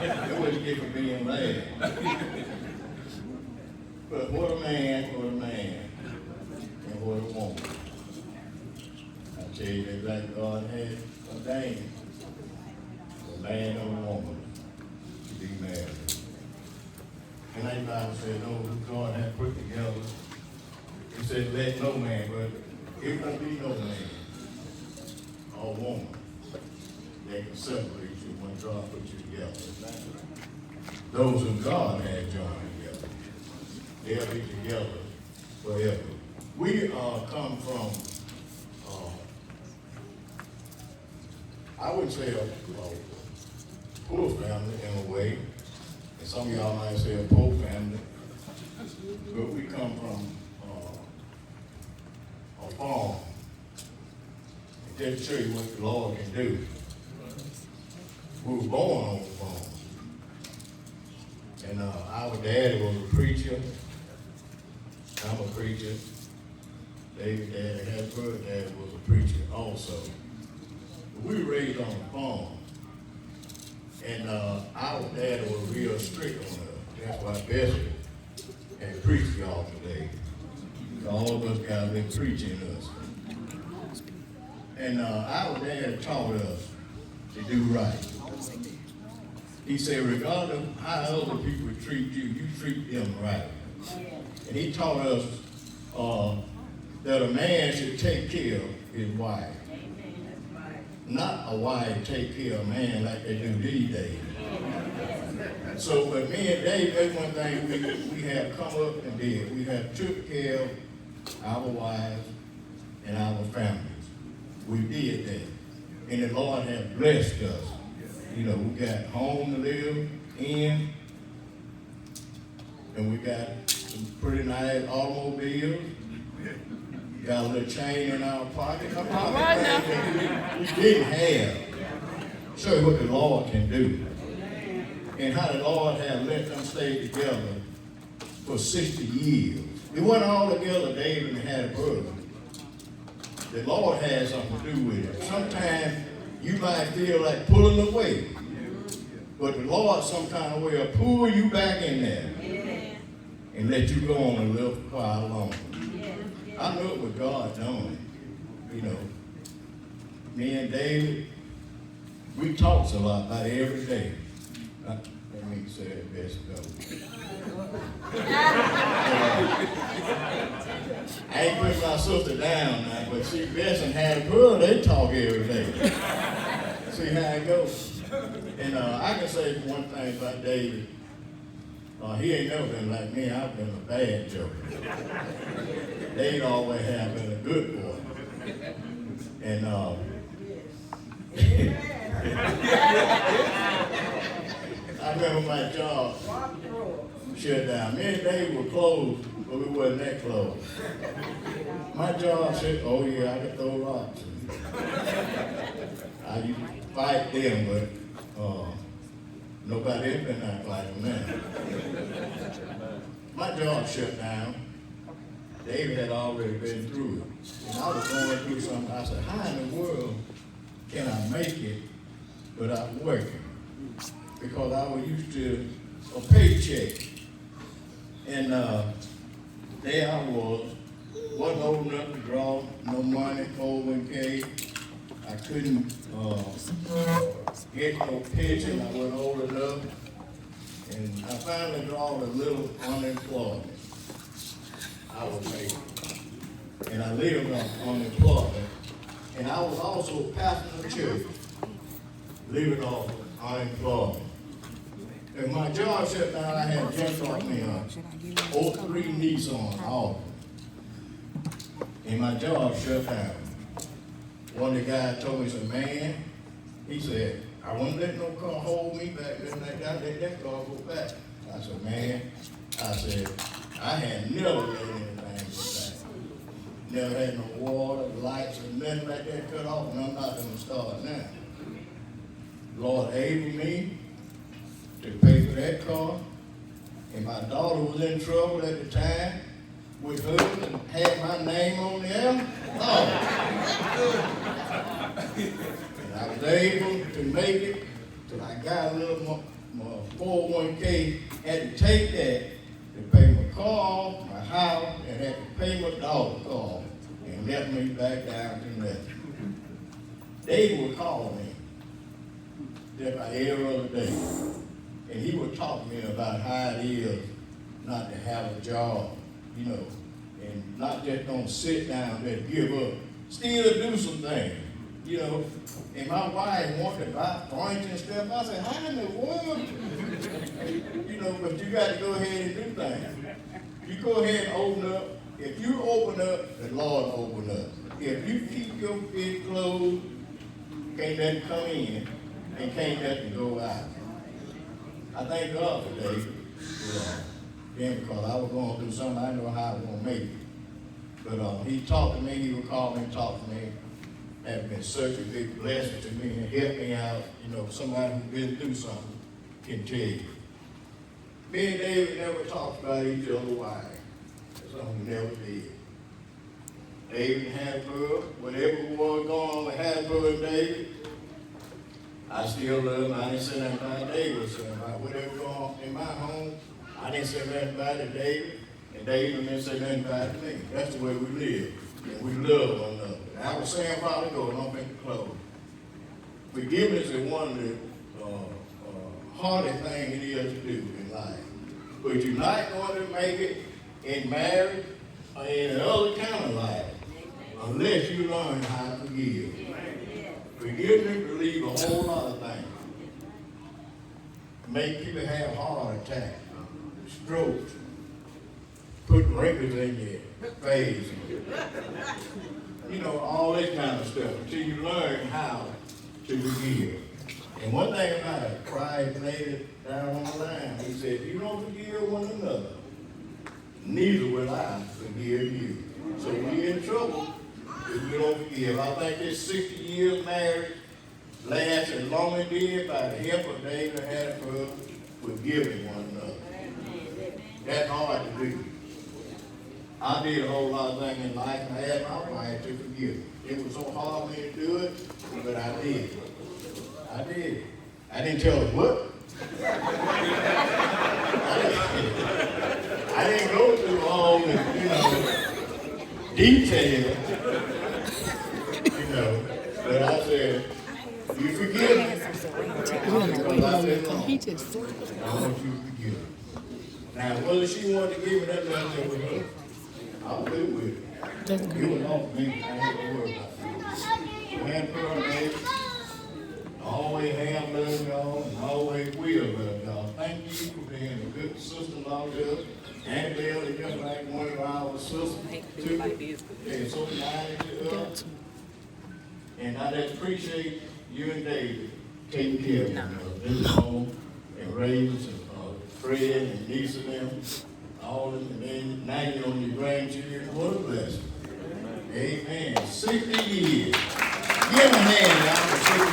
That's what you get for being mad. But what a man, and what a woman. I tell you that like God had ordained a man and a woman to be married. And that Bible said, no, who God had put together. He said, let no man, but it won't be no man or woman that can separate you when God put you together. Those whom God had joined together, they'll be together forever. We come from, I would say a poor family in a way, and some of y'all might say a poor family, but we come from a farm. And just to show you what the Lord can do. We were born on the farm. And our daddy was a preacher. I'm a preacher. David's daddy, had brother daddy was a preacher also. But we were raised on the farm. And our daddy was real strict on us. That's why Bessie had preached y'all today. All of us guys been preaching us. And our dad taught us to do right. He said, regardless of how other people treat you, you treat them right. And he taught us that a man should take care of his wife. Not a wife take care of a man like they do these days. So, but me and Dave, that's one thing we have come up and did. We have took care of our wives and our families. We did that. And the Lord has blessed us. You know, we got home to live in, and we got some pretty nice automobiles. Got a little chain in our pocket. All right now. We didn't have. Show you what the Lord can do. And how the Lord has let them stay together for 60 years. It wasn't all together, David and had a brother. The Lord has something to do with it. Sometimes you might feel like pulling away. But the Lord some kind of way will pull you back in there and let you go on a little while longer. I know it was God doing it. You know, me and David, we talked a lot about it every day. Let me say it best go. I ain't putting my sister down now, but see, Bess and Hattie Pearl, they talk every day. See how it goes. And I can say one thing about David. He ain't never been like me. I've been a bad joker. David always have been a good boy. And I remember my job shut down. Me and Dave were closed, but we wasn't that close. My job said, oh yeah, I can throw rocks. I used to fight them, but nobody ever been out fighting them. My job shut down. David had already been through it. And I was going through something. I said, how in the world can I make it without working? Because I was used to a paycheck. And there I wasn't old enough to draw no money, 401k. I couldn't get no pension. I wasn't old enough. And I finally drawed a little unemployment. I was making. And I lived on unemployment. And I was also a pastor of the church, living off unemployment. And my job shut down, I had jumped off me on 03 Nissan Aunte. And my job shut down. One of the guys told me, he said, man, he said, I wouldn't let no car hold me back there like that, let that car go back. I said, man, I had never let anything go back. Never had no water, lights, or nothing like that cut off, and I'm not going to start now. Lord aided me to pay for that car, and my daughter was in trouble at the time with her and had my name on there. Oh. And I was able to make it till I got a little my 401k, had to take that to pay my car, my house, and had to pay my daughter's car, and left me back down to nothing. David would call me just like every other day, and he would talk to me about how it is not to have a job, you know, and not just gonna sit down there and give up, still do some things, you know. And my wife wanted to buy points and stuff. I said, how in the world? You know, but you got to go ahead and do things. You go ahead and open up. If you open up, the Lord open up. If you keep your feet closed, can't nothing come in and can't nothing go out. I thank God for David. Then because I was going through something, I know how I was going to make it. But he talked to me, he would call me and talk to me. Has been such a big blessing to me and helped me out. You know, somebody who's been through something can tell you. Me and David never talked about each other why. That's something we never did. David and Hannibal, whatever was going on with Hannibal and David, I still love him. I didn't say nothing about David, so about whatever going on in my home, I didn't say nothing about it to David, and David didn't say nothing about it to me. That's the way we live. And we love one another. I was saying while ago, and I'm going to close. Forgiveness is one of the hardest things it is to do in life. But you're not going to make it in marriage or in another kind of life unless you learn how to forgive. Forgiveness relieves a whole lot of things. Make people have heart attacks, strokes, put wrinkles in your face. You know, all that kind of stuff until you learn how to forgive. And one thing about it, Christ laid it down on the line. He said, if you don't forgive one another, neither will I forgive you. So we're in trouble if we don't forgive. I think this 60 years marriage lasts as long as it did by the help of David and Hannibal forgiving one another. That's hard to do. I did a whole lot of things in life, and I had my wife to forgive. It was so hard for me to do it, but I did. I did. I didn't tell her what. I didn't go through all the, details, but I said, you forgive me. I want you to forgive me. Now, whether she wanted to give me that letter with her, I'll do with it. You will know me. I ain't gonna worry about it. Man, I always have loved y'all and always will love y'all. Thank you for being a good sister-in-law to us. And Bill is just like one of our sisters. They're so nice to us. And I just appreciate you and David taking care of them. This home and raising Fred and Lisa them. All of them, and then now you're on your grandchildren. What a blessing. Amen. 60 years. Give them a hand, y'all.